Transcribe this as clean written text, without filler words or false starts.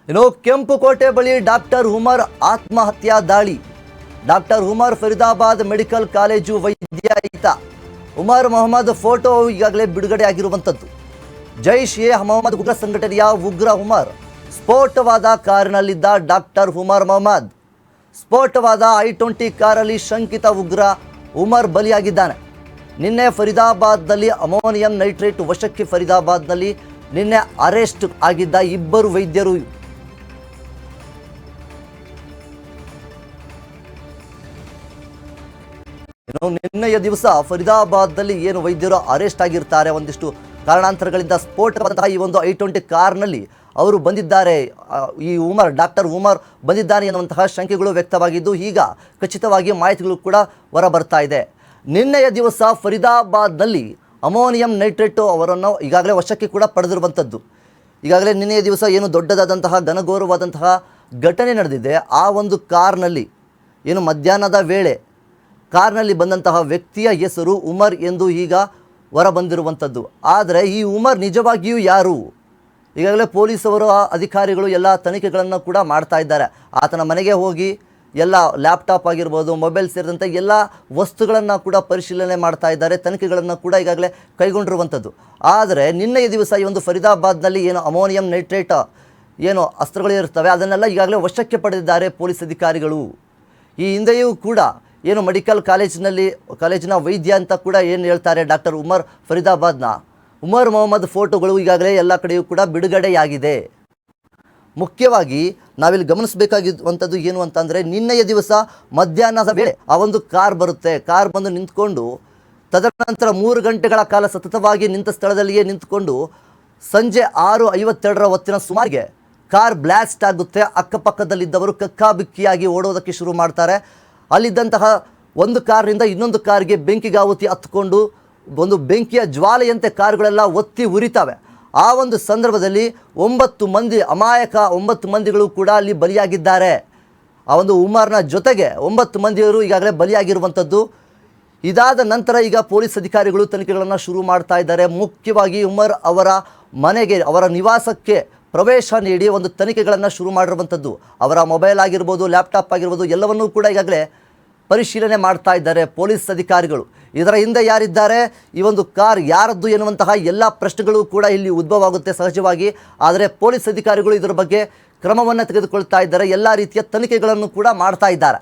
ಇನ್ನು ಕೆಂಪುಕೋಟೆ ಬಳಿ ಡಾಕ್ಟರ್ ಉಮರ್ ಆತ್ಮಹತ್ಯಾ ದಾಳಿ. Doctor Umar Faridabad medical college ವೈದ್ಯ ಈತ. ಉಮರ್ ಮೊಹಮ್ಮದ್ ಫೋಟೋ ಈಗಾಗಲೇ ಬಿಡುಗಡೆ ಆಗಿರುವಂಥದ್ದು. ಜೈಷ್ ಎ ಮೊಹಮ್ಮದ್ ಉಗ್ರ ಸಂಘಟನೆಯ ಉಗ್ರ ಉಮರ್. ಸ್ಫೋಟವಾದ ಕಾರಿನಲ್ಲಿದ್ದ ಡಾಕ್ಟರ್ ಉಮರ್ ಮೊಹಮ್ಮದ್. ಸ್ಫೋಟವಾದ I-20 ಕಾರಲ್ಲಿ ಶಂಕಿತ ಉಗ್ರ ಉಮರ್ ಬಲಿಯಾಗಿದ್ದಾನೆ. ನಿನ್ನೆ ಫರೀದಾಬಾದ್ನಲ್ಲಿ ಅಮೋನಿಯಂ ನೈಟ್ರೇಟ್ ವಶಕ್ಕೆ. ಫರೀದಾಬಾದ್ನಲ್ಲಿ ನಿನ್ನೆ ಅರೆಸ್ಟ್ ಆಗಿದ್ದ ಇಬ್ಬರು ವೈದ್ಯರು. ನಿನ್ನೆಯ ದಿವಸ ಫರೀದಾಬಾದ್ನಲ್ಲಿ ಏನು ವೈದ್ಯರು ಅರೆಸ್ಟ್ ಆಗಿರ್ತಾರೆ, ಒಂದಿಷ್ಟು ಕಾರಣಾಂತರಗಳಿಂದ ಸ್ಫೋಟವಾದಂತಹ ಈ ಒಂದು I-20 ಕಾರ್ನಲ್ಲಿ ಅವರು ಬಂದಿದ್ದಾರೆ. ಈ ಡಾಕ್ಟರ್ ಉಮರ್ ಬಂದಿದ್ದಾನೆ ಎನ್ನುವಂತಹ ಶಂಕೆಗಳು ವ್ಯಕ್ತವಾಗಿದ್ದು, ಈಗ ಖಚಿತವಾಗಿ ಮಾಹಿತಿಗಳು ಕೂಡ ಹೊರ ಬರ್ತಾ ಇದೆ. ನಿನ್ನೆಯ ದಿವಸ ಫರೀದಾಬಾದ್ನಲ್ಲಿ ಅಮೋನಿಯಂ ನೈಟ್ರೇಟ್ ಅವರನ್ನು ಈಗಾಗಲೇ ವಶಕ್ಕೆ ಕೂಡ ಪಡೆದಿರುವಂಥದ್ದು. ಈಗಾಗಲೇ ನಿನ್ನೆಯ ದಿವಸ ಏನು ದೊಡ್ಡದಾದಂತಹ ಘನಘೋರವಾದಂತಹ ಘಟನೆ ನಡೆದಿದೆ. ಆ ಒಂದು ಕಾರ್ನಲ್ಲಿ ಏನು ಮಧ್ಯಾಹ್ನದ ವೇಳೆ ಕಾರ್ನಲ್ಲಿ ಬಂದಂತಹ ವ್ಯಕ್ತಿಯ ಹೆಸರು ಉಮರ್ ಎಂದು ಈಗ ಹೊರ ಬಂದಿರುವಂಥದ್ದು. ಆದರೆ ಈ ಉಮರ್ ನಿಜವಾಗಿಯೂ ಯಾರು? ಈಗಾಗಲೇ ಪೊಲೀಸವರು ಅಧಿಕಾರಿಗಳು ಎಲ್ಲ ತನಿಖೆಗಳನ್ನು ಕೂಡ ಮಾಡ್ತಾ ಇದ್ದಾರೆ. ಆತನ ಮನೆಗೆ ಹೋಗಿ ಎಲ್ಲ ಲ್ಯಾಪ್ಟಾಪ್ ಆಗಿರ್ಬೋದು, ಮೊಬೈಲ್ ಸೇರಿದಂತೆ ಎಲ್ಲ ವಸ್ತುಗಳನ್ನು ಕೂಡ ಪರಿಶೀಲನೆ ಮಾಡ್ತಾ ಇದ್ದಾರೆ. ತನಿಖೆಗಳನ್ನು ಕೂಡ ಈಗಾಗಲೇ ಕೈಗೊಂಡಿರುವಂಥದ್ದು. ಆದರೆ ನಿನ್ನೆಯ ದಿವಸ ಈ ಒಂದು ಫರೀದಾಬಾದ್ನಲ್ಲಿ ಏನು ಅಮೋನಿಯಂ ನೈಟ್ರೇಟ್ ಏನು ಅಸ್ತ್ರಗಳು ಇರ್ತವೆ ಅದನ್ನೆಲ್ಲ ಈಗಾಗಲೇ ವಶಕ್ಕೆ ಪಡೆದಿದ್ದಾರೆ ಪೊಲೀಸ್ ಅಧಿಕಾರಿಗಳು. ಈ ಹಿಂದೆಯೂ ಕೂಡ ಏನು ಮೆಡಿಕಲ್ ಕಾಲೇಜಿನ ವೈದ್ಯ ಅಂತ ಕೂಡ ಏನು ಹೇಳ್ತಾರೆ ಡಾಕ್ಟರ್ ಉಮರ್ ಫರೀದಾಬಾದ್ನ ಉಮರ್ ಮೊಹಮ್ಮದ್ ಫೋಟೋಗಳು ಈಗಾಗಲೇ ಎಲ್ಲ ಕಡೆಯೂ ಕೂಡ ಬಿಡುಗಡೆಯಾಗಿದೆ. ಮುಖ್ಯವಾಗಿ ನಾವಿಲ್ಲಿ ಗಮನಿಸಬೇಕಾಗಿರುವಂಥದ್ದು ಏನು ಅಂತಂದರೆ, ನಿನ್ನೆಯ ದಿವಸ ಮಧ್ಯಾಹ್ನದ ವೇಳೆ ಆ ಒಂದು ಕಾರ್ ಬರುತ್ತೆ. ಕಾರ್ ಬಂದು ನಿಂತ್ಕೊಂಡು ತದನಂತರ 3 ಗಂಟೆಗಳ ಕಾಲ ಸತತವಾಗಿ ನಿಂತ ಸ್ಥಳದಲ್ಲಿಯೇ ನಿಂತ್ಕೊಂಡು ಸಂಜೆ 6:52 ಹೊತ್ತಿನ ಸುಮಾರಿಗೆ ಕಾರ್ ಬ್ಲಾಸ್ಟ್ ಆಗುತ್ತೆ. ಅಕ್ಕಪಕ್ಕದಲ್ಲಿದ್ದವರು ಕಕ್ಕಾಬಿಕ್ಕಿಯಾಗಿ ಓಡೋದಕ್ಕೆ ಶುರು ಮಾಡ್ತಾರೆ. ಅಲ್ಲಿದ್ದಂತಹ ಒಂದು ಕಾರಿನಿಂದ ಇನ್ನೊಂದು ಕಾರಿಗೆ ಬೆಂಕಿಗಾಹುತಿ ಹತ್ಕೊಂಡು ಒಂದು ಬೆಂಕಿಯ ಜ್ವಾಲೆಯಂತೆ ಕಾರುಗಳೆಲ್ಲ ಒತ್ತಿ ಉರಿತವೆ. ಆ ಒಂದು ಸಂದರ್ಭದಲ್ಲಿ 9 ಮಂದಿ ಅಮಾಯಕ 9 ಮಂದಿಗಳು ಕೂಡ ಅಲ್ಲಿ ಬಲಿಯಾಗಿದ್ದಾರೆ. ಆ ಒಂದು ಉಮರ್ನ ಜೊತೆಗೆ 9 ಮಂದಿಯವರು ಈಗಾಗಲೇ ಬಲಿಯಾಗಿರುವಂಥದ್ದು. ಇದಾದ ನಂತರ ಈಗ ಪೊಲೀಸ್ ಅಧಿಕಾರಿಗಳು ತನಿಖೆಗಳನ್ನು ಶುರು ಮಾಡ್ತಾ ಇದ್ದಾರೆ. ಮುಖ್ಯವಾಗಿ ಉಮರ್ ಅವರ ಮನೆಗೆ, ಅವರ ನಿವಾಸಕ್ಕೆ ಪ್ರವೇಶ ನೀಡಿ ಒಂದು ತನಿಖೆಗಳನ್ನು ಶುರು ಮಾಡಿರುವಂಥದ್ದು. ಅವರ ಮೊಬೈಲ್ ಆಗಿರ್ಬೋದು, ಲ್ಯಾಪ್ಟಾಪ್ ಆಗಿರ್ಬೋದು, ಎಲ್ಲವನ್ನೂ ಕೂಡ ಈಗಾಗಲೇ ಪರಿಶೀಲನೆ ಮಾಡ್ತಾ ಇದ್ದಾರೆ ಪೊಲೀಸ್ ಅಧಿಕಾರಿಗಳು. ಇದರ ಹಿಂದೆ ಯಾರಿದ್ದಾರೆ, ಈ ಒಂದು ಕಾರ್ ಯಾರದ್ದು ಎನ್ನುವಂತಹ ಎಲ್ಲ ಪ್ರಶ್ನೆಗಳು ಕೂಡ ಇಲ್ಲಿ ಉದ್ಭವ ಆಗುತ್ತೆ ಸಹಜವಾಗಿ. ಆದರೆ ಪೊಲೀಸ್ ಅಧಿಕಾರಿಗಳು ಇದರ ಬಗ್ಗೆ ಕ್ರಮವನ್ನು ತೆಗೆದುಕೊಳ್ತಾ ಇದ್ದಾರೆ. ಎಲ್ಲ ರೀತಿಯ ತನಿಖೆಗಳನ್ನು ಕೂಡ ಮಾಡ್ತಾ ಇದ್ದಾರೆ.